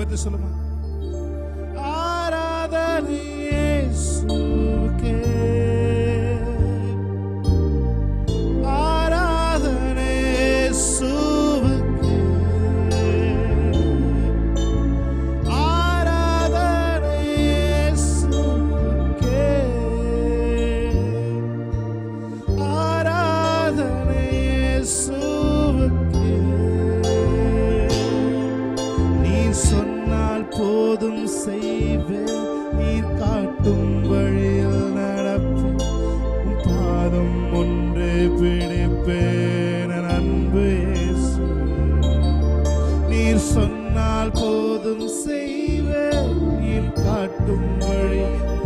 உயர்த்தி சொல்லுமா. ஆராதனை இயேசுவுக்கே, ஆராதனை இயேசுவுக்கே, ஆராதனை இயேசுவுக்கே, ஆராதனை இயேசுவுக்கே. நீ சொன்னால் போதும் செய்வேன், நீ காட்டும் வழியில் நடப்பேன், உன் பாதம் ஒன்று பிடிப்பேன் அன்பு இயேசு. நீர் சொன்னால் போதும் செய்வேன், நீர் காட்டும் வழி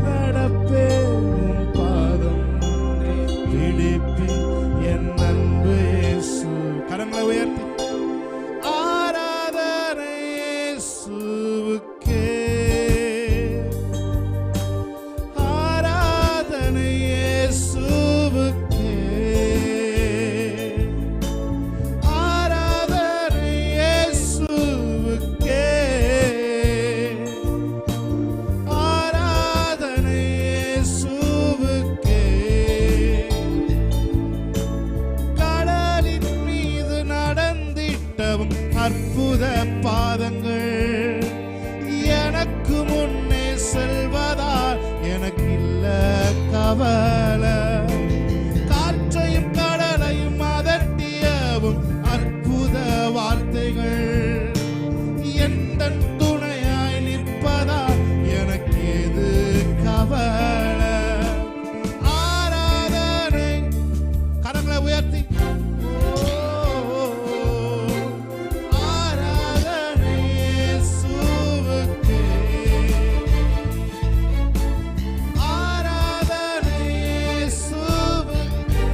நடப்பேன், உன் பாதம் ஒன்று பிடிப்பேன் என் அன்பு இயேசு. கரங்களை உயர்த்தி ஆராதனை இயேசுவுக்கே, ஆராதனை இயேசுவுக்கே, ஆராதனை இயேசுவுக்கே, ஆராதனை இயேசுவுக்கே. கடலின் மீது நடந்திட்டவும் அற்புத பாதங்கள் எனக்கு முன்னே செல்வதால் எனக்கு இல்ல கவலை. காற்றையும் கடலையும் அதட்டியவும் அற்புத வார்த்தைகள் எந்தன் துணையாய் நிற்பதால் எனக்கு எது கவலை. ஆராதனை கரங்களை உயர்த்தி ஆராதனை இயேசுவுக்கே, ஆராதனை இயேசுவுக்கே,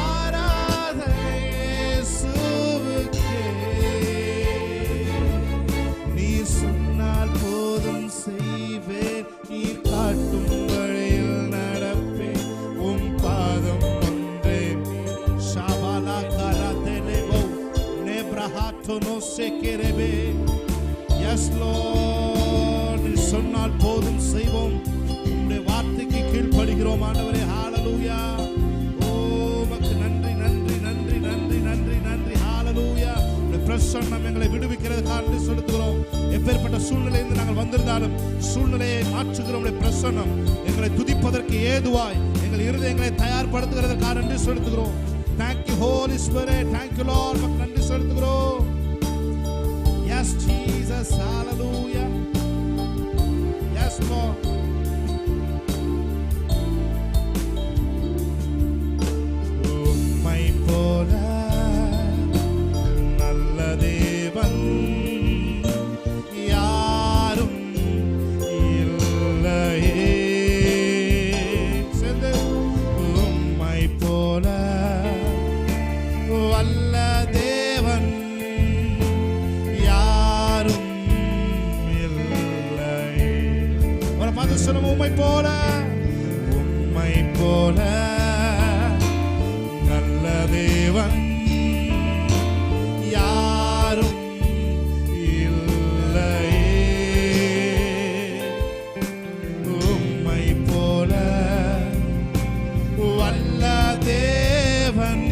ஆராதனை இயேசுவுக்கே. நீர் சொன்னால் போதும் செய்வேன், நீர் காட்டும் வழியில் நடப்பேன், உம் பாதம் ஒன்றே ஷாபாலா கராதேலேவோ நெப்ரஹாட்டோனோ செகெரெபே. எஸ் லார்ட், நீர் சொன்னால் போதும் செய்வோம், உம்முடைய வார்த்தைக்கு கீழ்ப்படுகிறோம் ஆண்டவரே. ஹalleluya. ஓ உமக்கு நன்றி நன்றி நன்றி நன்றி நன்றி நன்றி. ஹalleluya. உம்முடைய பிரசன்னம் எங்களை விடுவிக்கிறதுக்காக நன்றி செலுத்துகிறோம். எப்பேற்பட்ட சூழ்நிலையிலிருந்து நாங்கள் வந்திருந்தாலும் சூழ்நிலையை மாற்றுகிற உம்முடைய பிரசன்னம் எங்களை துதிப்பதற்கு ஏதுவாய் எங்கள் இருதயங்களை தயார்படுத்துகிறதற்காக நன்றி செலுத்துகிறோம். Thank you Holy Spirit. Thank you Lord. உமக்கு நன்றி செலுத்துகிறோம். Yes Jesus. Hallelujah. Yes Lord. உம்மை போல நல்ல தேவன் யாரும் இல்லையே. சேர்ந்து உம்மை போல வல்ல தேவன் யாரும் இல்லையே. ஒரு மத சொல்லும் உம்மை போல, உம்மை போல நல்ல தேவன் யாரும் இல்லையே. உம்மை போல வல்ல தேவன்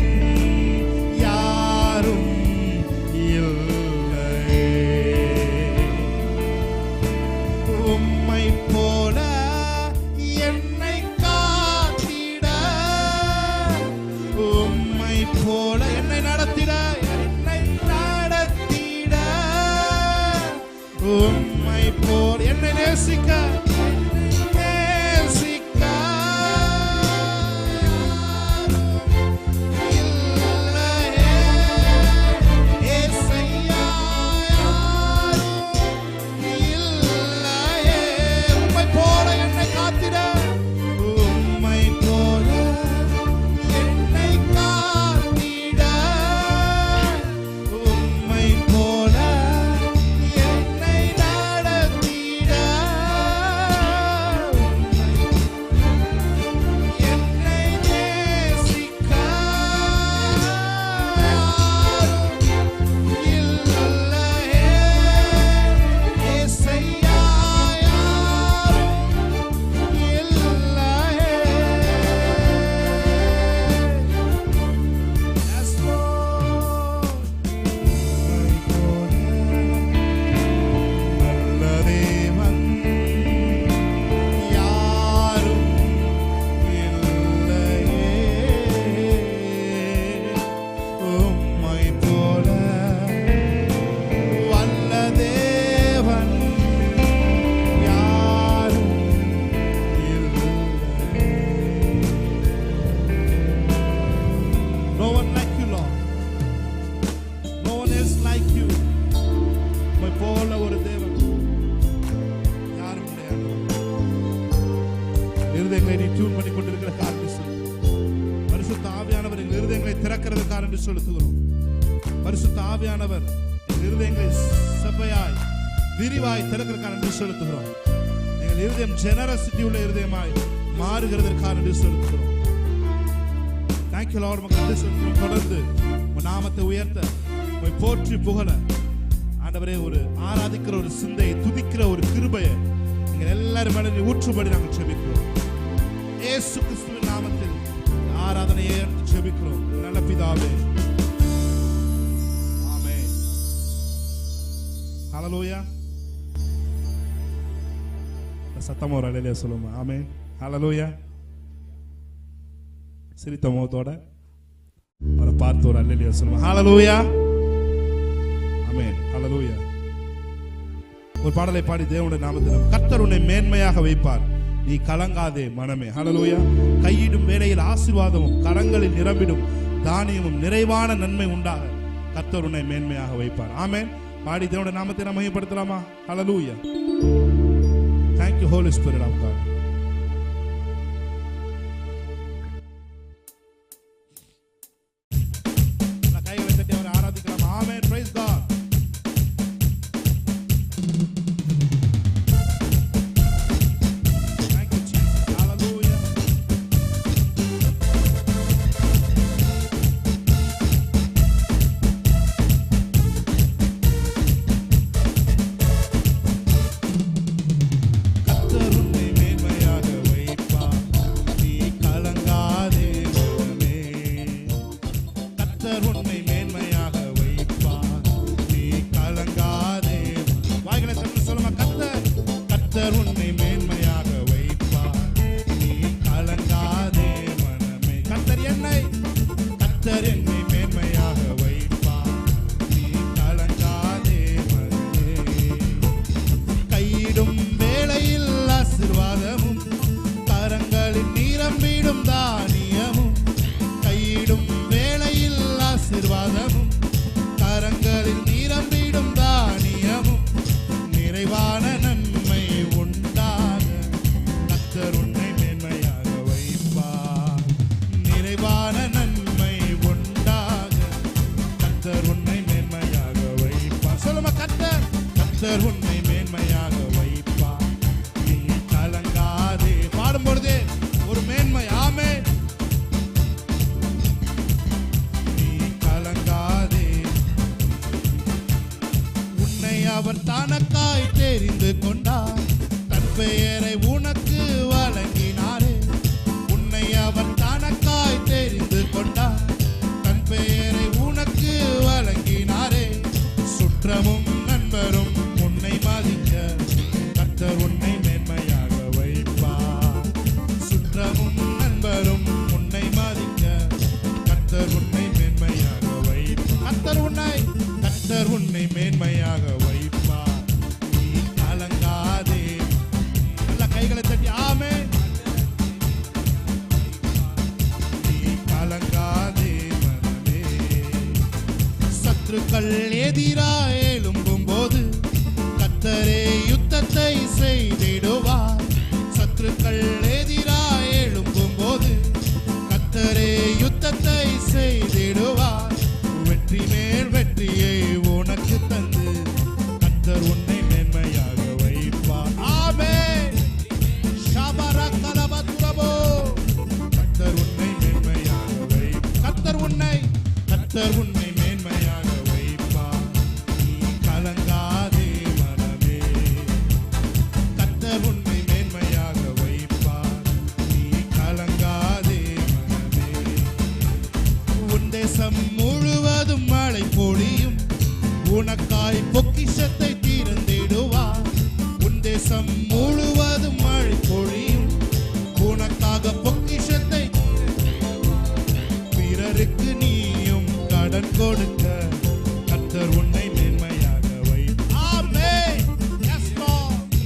யாரும் இல்லையே. உம்மை போல என்னை காத்திட, உம்மை போல இருதயங்களை நீ டியூன் பண்ணி கொண்டிருக்கிற காரணம் சொல்லு. பரிசுத்த ஆவியானவர் எங்கள் இருதயங்களை திறக்கிறது காரணம் செலுத்துகிறோம். பரிசுத்த ஆவியானவர் எங்கள் இருதயங்களை செவ்வையாய் விரிவாய் திறக்கிற காரணம் செலுத்துகிறோம். எங்கள் இருதயம் ஜெனரசிட்டி உள்ள இருதயமாய் மாறுகிறதற்காக நன்றி செலுத்துகிறோம். Thank you Lord. மக்கள் நன்றி செலுத்துகிறோம். தொடர்ந்து உன் நாமத்தை உயர்த்த, உம்மை போற்றி புகழ ஆண்டவரே ஒரு ஆராதிக்கிற ஒரு சிந்தையை, துதிக்கிற ஒரு கிருபையை நீங்கள் எல்லாரும் மேலே ஊற்றும்படி நாங்கள் ஜெபிக்கிறோம். இயேசு கிறிஸ்துவின் நாமத்தில் ஆராதனையை ஜெபிக்கிறோம் நல்ல பிதாவே. ஆமென். ஹல்லேலூயா. சத்தமா ஒரு அல்லேலூயா சொல்லுங்க. ஆமென். ஹல்லேலூயா. சிரித்த முகத்தோட அவரை பார்த்து ஒரு அல்லேலூயா சொல்லுங்க. ஹல்லேலூயா. ஆமென். ஹல்லேலூயா. ஒரு பாடலை பாடி தேவனுடைய நாமத்தில் கர்த்தர் உன்னை மேன்மையாக வைப்பார், நீ கலங்காதே மனமே. ஹல்லேலூயா. கையிடும் வேளையில் ஆசீர்வாதமும் கரங்களில் நிரம்பிடும் தானியமும் நிறைவான நன்மை உண்டாக கர்த்தர் உன்னை மேன்மையாக வைப்பார். ஆமென். பாடி தேவனுடைய நாமத்தை நாம் மகிமைப்படுத்தலாமா? ஹல்லேலூயா. Thank you Holy Spirit of God. கைகளை தட்டி அவரை ஆராதிக்கலாம். ஆமென். Praise God. Thank you Jesus. Hallelujah. அவர் தனக்காய் தெரிந்து கொண்டார், தன் பெயரை உனக்கு வழங்கினாரே. உன்னை அவர் தனக்காய் தெரிந்து கொண்டார், தன் பெயரை உனக்கு வழங்கினாரே. சுற்றமும் நண்பரும் உன்னை மதிக்க கர்த்தர் உன்னை மேன்மையாக வைப்பார். சுற்றமும் நண்பரும் உன்னை மதிக்க கர்த்தர் உன்னை மேன்மையாக வைப்பார். கர்த்தர் உன்னை மேன்மையாக வைப்பார். நீ கலங்காதே. நல்ல கைகளை தட்டி ஆமென். நீ கலங்காதே மனமே. சத்துருக்கள் எதிராய் எழும்பும் போது கர்த்தரே யுத்தத்தை செய்திடுவார். சத்துருக்கள் எதிராய் எழும்பும் போது கர்த்தரே யுத்தத்தை செய்திடுவார். வெற்றி மேல் வெற்றியை உனக்கு தந்து கர்த்தர் உன்னை மேன்மையாக வைப்பார். ஆமென். ஷபரகலபத்ரபோ. கர்த்தர் உன்னை மேன்மையாக வைப்பார். கர்த்தர் உன்னை மேன்மையாக வைப்பார். நீ கலங்காதே மனமே. கர்த்தர் உன்னை மேன்மையாக வைப்பார். நீ கலங்காதே மனமே. உன் தேசம் முழுவதும் மழை பொழியும், உனக்காய் பொக்கிஷத்தை திறந்திடுவார். உன் தேசம் முழுவதும் மழை பொழியும், உனக்காக பொக்கிஷத்தை பிறருக்கு நீயும் கடன் கொடுக்க கர்த்தர் உன்னை மேன்மையாக வைப்பார். ஆமென். Yes Lord.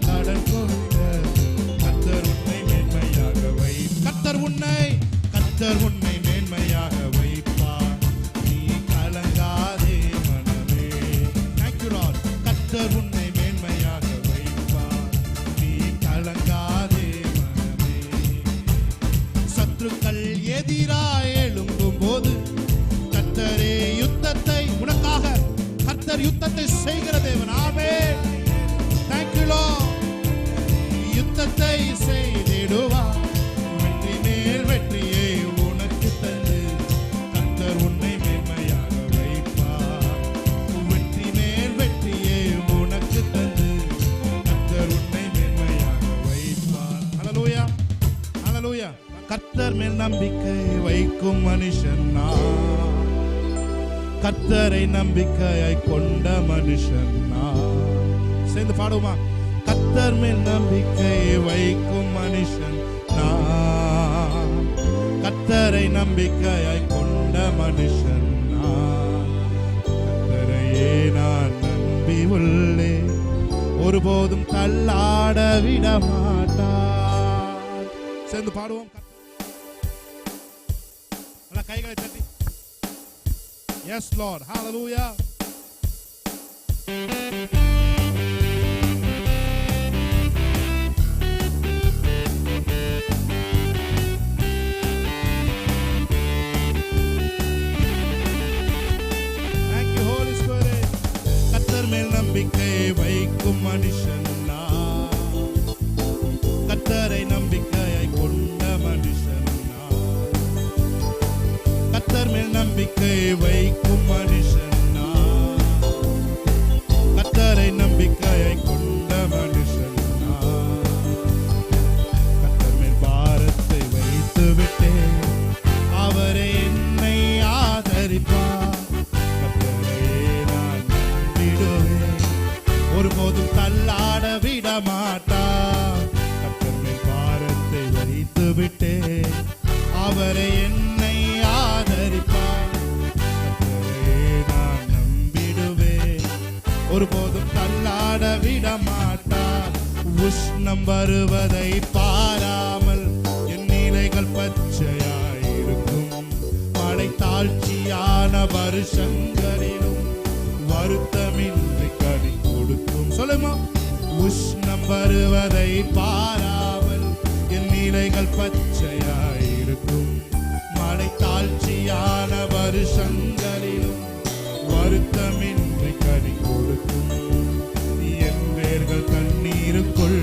கடன் கொடுக்க கர்த்தர் உன்னை மேன்மையாக வைப்பார். கர்த்தர் உன்னை மேன்மையாக வைப்பார். நீ கலங்காதே மனமே. Thank you Lord. கர்த்தர் உன்னை மேன்மையாக வைப்பார். நீ கலங்காதே மனமே. சத்துருக்கள் எதிராய் எழும்பும் போது கர்த்தரே யுத்தத்தை உனக்காக கர்த்தர் யுத்தத்தை செய்கிற தேவன். ஆமென். Thank you Lord. யுத்தத்தை செய்திடுவார், வெற்றி மேல் வெற்றியை உனக்கு தந்து கர்த்தர் உன்னை மேன்மையாக வைப்பார். வெற்றி மேல் வெற்றியை உனக்கு தந்து கர்த்தர் உன்னை மேன்மையாக வைப்பார். ஹல்லேலூயா, ஹல்லேலூயா. கர்த்தர் மேல் நம்பிக்கை வைக்கும் மனுஷன் நான், கர்த்தரை நம்பிக்கையாய் கொண்ட மனுஷன் நான். சேர்ந்து பாடுமா? கர்த்தர் மேல் நம்பிக்கை வைக்கும் மனுஷன் நான், கர்த்தரை நம்பிக்கையாய் கொண்ட மனுஷன் நான். கர்த்தரையே நான் நம்பி உள்ளே, ஒருபோதும் தள்ளாட விட மாட்டார். சேர்ந்து பாடுவோம். கைகளை தட்டி. Yes Lord, hallelujah. Thank you Holy Spirit. கர்த்தர் மேல் நம்பிக்கை வைக்கும் மனுஷன் நான், கர்த்தரை நம்பிக்கையாய் கொண்ட மனுஷன் நான். கர்த்தர் மேல் நம்பிக்கை வைக்கும் மனுஷன் நான், கர்த்தரை நம்பிக்கையாய் கொண்ட மனுஷன் நான். கர்த்தர் மேல் பாரத்தை வைத்து விட்டேன், அவரை என்னை ஆதரிப்பார். கர்த்தரையே நான் நம்பிடுவேன், ஒருபோதும் தள்ளாட விட மாட்டார். கர்த்தர் மேல் பாரத்தை வைத்து விட்டேன், அவரை என்னை ஆதரிப்பார். கர்த்தரையே நான் நம்பிடுவேன், ஒருபோதும் தள்ளாட விட மாட்டார். உஷ்ணம் வருவதை பாராமல் என் நிலைகள் பச்சையாயிருக்கும். மழை தாழ்ச்சியான வருஷங்களிலும் வருத்தமின்றி கனி கொடுக்கும். சொல்லுமா? உஷ்ணம் வருவதை பாராமல் என் நிலைகள் பச்சையாயிருக்கும். மழை தாழ்ச்சியான வருஷங்களிலும் வருத்தமின்றி கனி கொடுக்கும். என் வேர்கள் கண்ணீருக்குள்,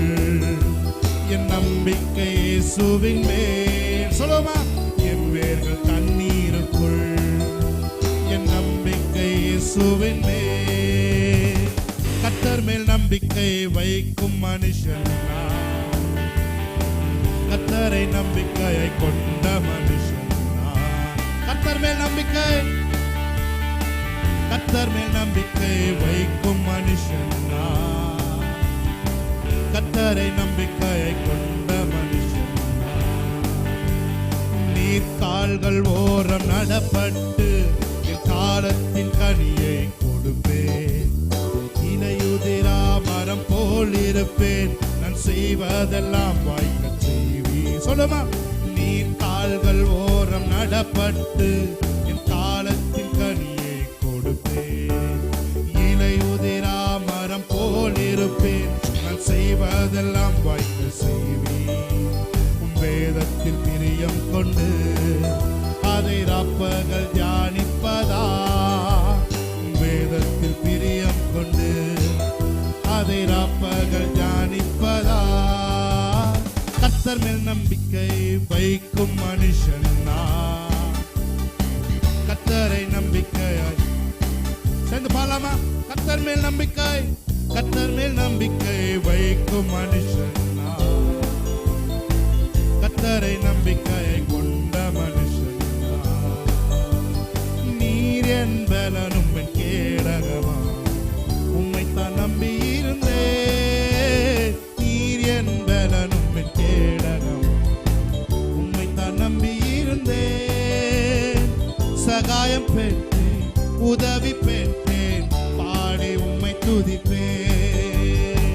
என் நம்பிக்கை இயேசுவின் மேல். சொல்லுமா? என் வேர்கள் கண்ணீருக்குள், என் நம்பிக்கை இயேசுவின் மேல். கர்த்தர் மேல் நம்பிக்கை வைக்கும் மனுஷன் நான், கர்த்தரை நம்பிக்கையை கொண்ட மனுஷன் நான். கர்த்தர் மேல் நம்பிக்கை, கர்த்தர் மேல் நம்பிக்கை வைக்கும் மனுஷன் நான், கர்த்தரை நம்பிக்கையை கொண்ட மனுஷன் நான். நீர்க்கால்கள் ஓரம் நடப்பட்டு என் காலத்தின் கனியை கொடுப்பேன். இலையுதிரா மரம் போல் இருப்பேன், நான் செய்வதெல்லாம் வாய்க்க செய்வேன். சொல்லுமா? நீர்க்கால்கள் ஓரம் நடப்பட்டு என் காலத்தின் கனியை கொடுப்பேன். இலையுதிரா மரம் போல் இருப்பேன், நான் செய்வதெல்லாம் வாய்க்க செய்வேன். வேதத்தில் பிரியம் கொண்டு அதை ராப்பகல் தியானிப்பதா, வேதத்தில் பிரியம் கொண்டு அதை ராப்பகல் தியானிப்பதா. கர்த்தர் மேல் நம்பிக்கை வைக்கும் மனுஷன் நான், கர்த்தரை நம்பிக்கையாய். சேர்ந்து பாடலாமா? கர்த்தர் மேல் நம்பிக்கை, கர்த்தர் மேல் நம்பிக்கை வைக்கும் மனுஷன் நான், கர்த்தரை நம்பிக்கையை கொண்ட மனுஷன் நான். நீர் என் பலனும் என் கேடகமா, உம்மைத்தான் நம்பி இருந்தேன். நீர் என் பலனும் என் கேடகமா, உம்மைத்தான் நம்பி இருந்தேன். சகாயம் பெற்றேன், உதவி பெற்றேன், பாடி உம்மை துதிப்பேன்.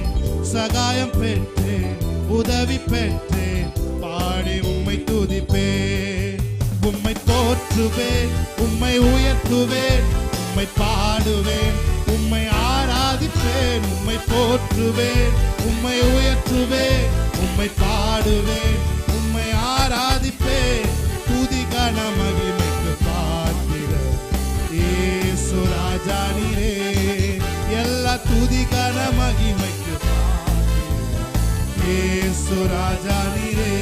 சகாயம் பெற்றேன், உதவி பெற்றேன், பாடி உம்மை துதிப்பேன். உம்மை போற்றுவேன், உம்மை உயர்த்துவேன், உம்மை பாடுவேன், உம்மை ஆராதிப்பேன். உம்மை போற்றுவேன், உம்மை உயர்த்துவேன், உம்மை பாடுவேன், உம்மை ஆராதிப்பேன். ராஜா நீரே.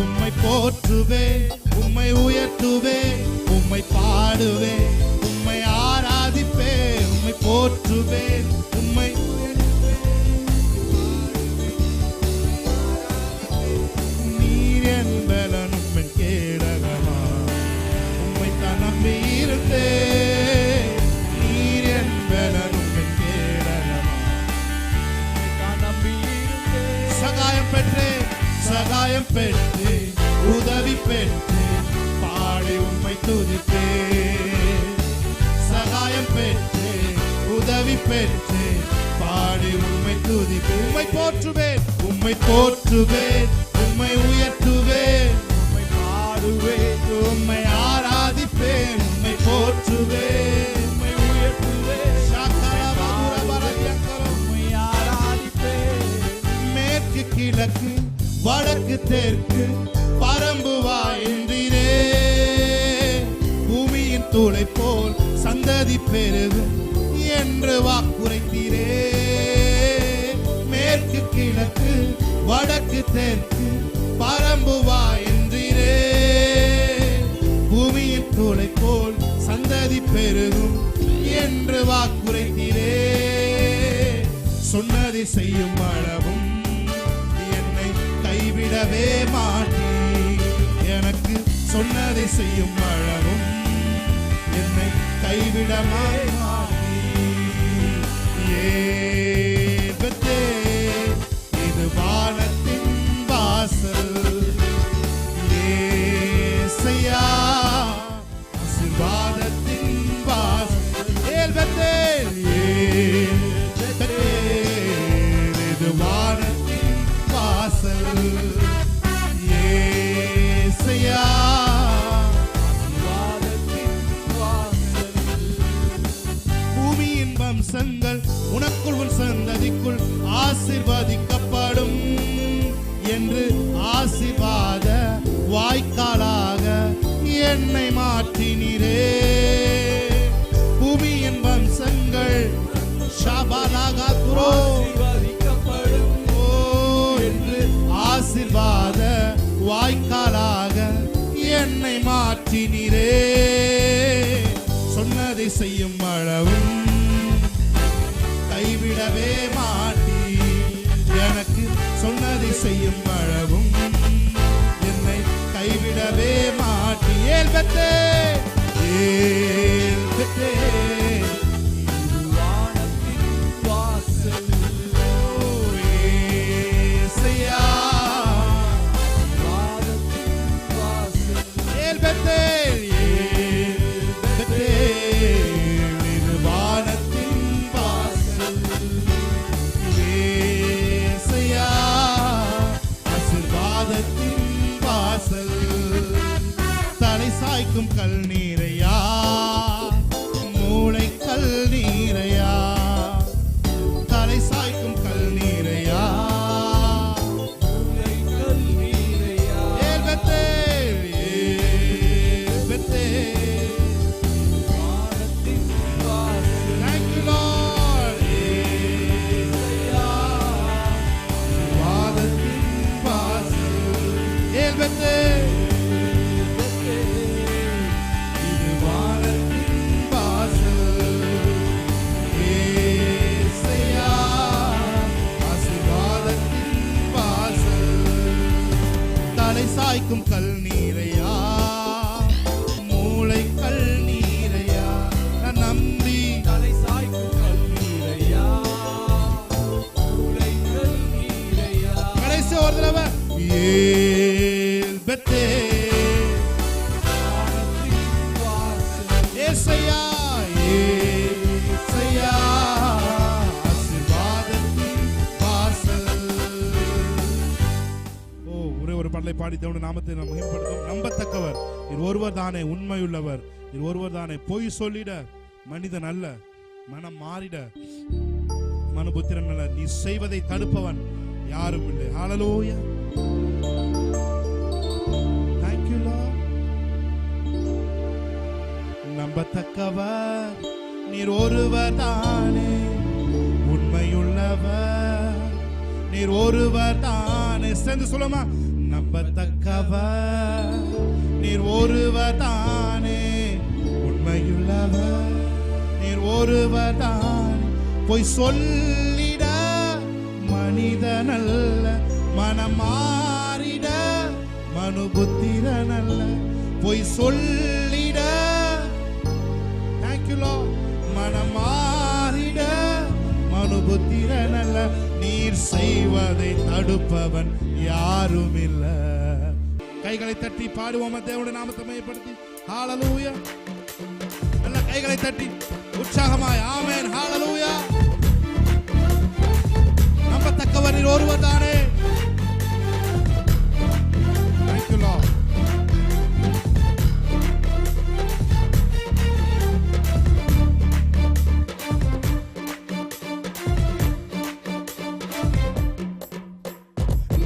உம்மை போற்றுவேன், உம்மை உயர்த்துவேன், உம்மை பாடுவேன், உம்மை ஆராதிப்பேன். உம்மை போற்றுவேன், உம்மை நீர் என்பலன் உம்மை கேடகமா. உம்மை தான் நம்பி இருந்தேன். நீர் என்பலன் உம்மை கேடகமா. சகாயம் பெற்றேன், சகாயம் பெற்றேன், உதவி பெற்றேன், பாடி உம்மை துதிப்பேன். சகாயம் பெற்றேன், உதவி பெற்றேன், பாடி உம்மை துதிப்பேன். உம்மை போற்றுவேன், உம்மை போற்றுவேன், உம்மை உயர்த்துவேன், உம்மை பாடுவேன், உம்மை ஆராதிப்பேன். உம்மை போற்றுவேன், உம்மை உயர்த்துவேன், உம்மை ஆராதிப்பேன். மேற்கு கிழக்கு வடக்கு தெற்கு பரம்புவாய் என்றீரே. பூமியின் தூளை போல் சந்ததி பெருகும் என்று வாக்குரைத்தீரே. மேற்கு கிழக்கு வடக்கு தெற்கு பரம்புவாய் என்றீரே. பூமியின் தூளை போல் சந்ததி பெருகும் என்று வாக்குரைத்தீரே. சொன்னதை செய்யும் அளவும் என்னை கைவிடவே மாட்டீ. எனக்கு சொன்னதை செய்யும் அளவும் என்னை கைவிட மாட்டீ. ஏபத்தே இது வானத்தின் வாசல். ஏசையா ஆசீர்வாதத்தின் வாசல். ஏபத்தே இது வானத்தின் வாசல். ஏசையா ஆசீர்வாதத்தின் வாசல். பூமியின் வம்சங்கள் உனக்குள் உன் சந்ததிக்குள் ஆசீர்வதிக்கப்படும் என்று ஆசீர்வாத வாய்க்காலாக என்னை மாற்றினீரே. பூமியின் வம்சங்கள் ஷபாலாகாத்ரோ என்று ஆசீர்வாத வாய்க்காலாக என்னை மாற்றினீரே. சொன்னதை செய்யும் அளவும் கைவிடவே மாட்டீ. எனக்கு சொன்னதை செய்யும் அளவும் என்னை கைவிடவே மாட்டீ. ஏல்பத்தே ஏல்பத்தே கல் நீரையா மூளை கல் நீரையா. தலை சாய்க்கும் கல் நீரையா மூளை கல் நீரையா. ஏல்பத்தே ஏல்பத்தே வானத்தின் வாசல். Thank you Lord. ஏசையா வானத்தின் வாசல். ஏல்பத்தே சாய்க்கும் கல் நீரையா மூளை கல் நீரையா. நான் நம்பி தலை சாய்க்கும் கல் நீரையா மூளை கல் நீரையா. கடைசி ஒரு தடவை ஏல்பத்தே ஏசையா ஏசையா ஆசீர்வாதத்தின் வாசல். ஒரே ஒரு பாடலை பாடி தேவனுடைய நாமத்தை நாம் மகிமைப்படுத்துவோம். நம்பத்தக்கவர் நீர் ஒருவர் தானே, உண்மையுள்ளவர் நீர் ஒருவர் தானே. பொய் சொல்லிட மனிதன் அல்ல, மனம் மாறிட மனுபுத்திரன் அல்ல. நீ செய்வதை தடுப்பவன் யாரும் இல்லை. ஹல்லேலூயா. Thank you Lord. நம்பத்தக்கவர் நீர் ஒருவர் தானே, உண்மையுள்ளவர் நீர் ஒருவர் தானே. சேர்ந்து சொல்லுமா, நம்பத்தக்கவர் நீர் ஒருவர் தானே, உண்மையுள்ளவர் நீர் ஒருவர் தான். போய் சொல்லிட மனிதனல்ல, மனம் மாறிட மனுபுத்திரனல்ல. போய் சொல்லிட தேங்க்யூ லார்ட், மனம் மாறிட மனுபுத்திரனல்ல. நீர் செய்வதை தடுப்பவன் யாரும் இல்ல. கைகளை தட்டி பாடுவோம் தேவனுடைய நாமத்தை மையப்படுத்தி. ஹalleluya. நல்ல கைகளை தட்டி உற்சாகமாய் ஆமென். ஹalleluya. நம்பத்தக்கவர் நீர் ஒருவர் தானே. Thank you Lord.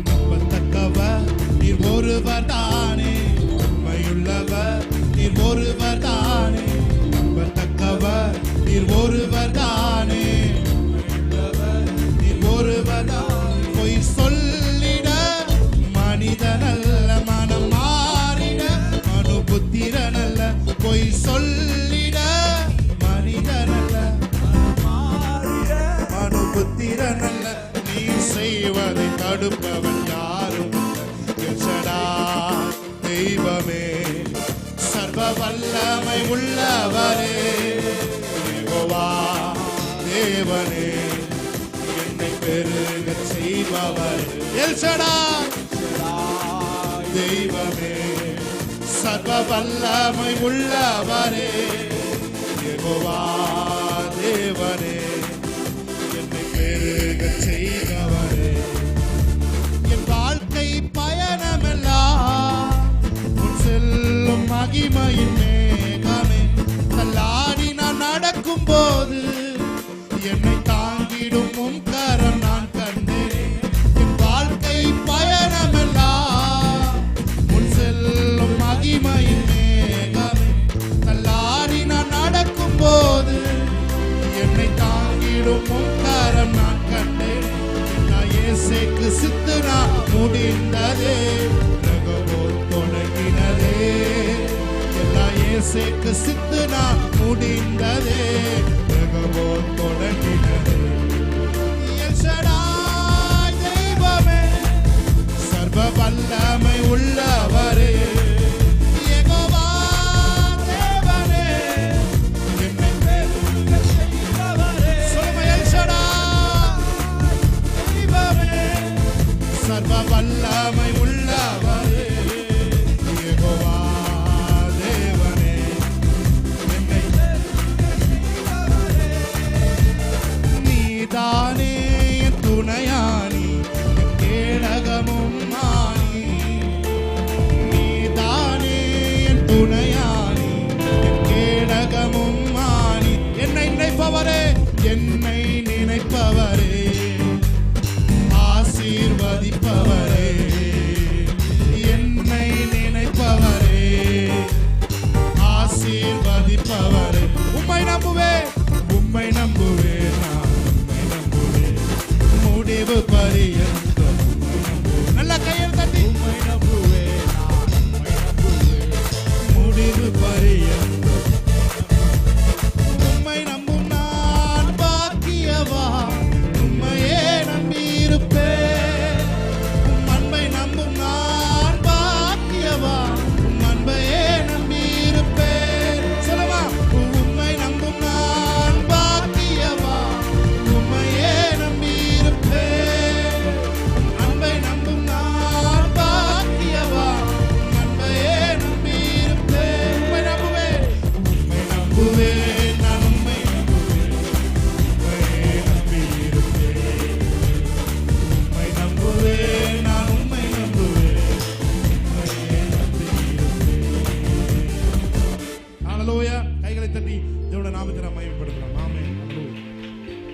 நம்பத்தக்கவர் நீர் ஒருவர் தானே, உண்மையுள்ளவர் நீர் ஒருவர் தானே. நம்பத்தக்கவர் நீர் ஒருவர் தானே, நீர் ஒருவர் தானே. பொய் சொல்லிட மனிதனல்ல, மனம் மாறிட மனுபுத்திரனல்ல. பொய் சொல்லிட மனிதனல்ல, மனுபுத்திரனல்ல. நீ செய்வதை தடுப்பவன் யாரும் தெய்வமே, சர்வ வல்லமை உள்ளவரே, யெகோவா தேவனே, என்னை பெருக செய்பவர் எல் ஷடாய் தெய்வமே, சர்வ வல்லமை உள்ளவரே, யெகோவா தேவனே, என்னை பெருக செய்பவரே. என் வாழ்க்கை பயணமெல்லாம் உன் செல்லும் மகிமையின் மேகமே. தள்ளாடி நான் நடக்கும் போது என்னை தாங்கிடும் உம் கரம் நான் கண்டேன். என் வாழ்க்கை பயணமெல்லாம் உன் செல்லும் மகிமையின் மேகமே. தள்ளாடி நான் நடக்கும் போது என்னை தாங்கிடும் உம் கரம் நான் கண்டேன். இயேசுக்கு சித்தனா முடிந்ததே, ரகமோ தொடங்கினதே. எல்லாம் இயேசுக்கு சித்தனா முடிந்ததே, ரகமோ தொடங்கினதே. எல் ஷடாய் தெய்வமே, சர்வ வல்லமை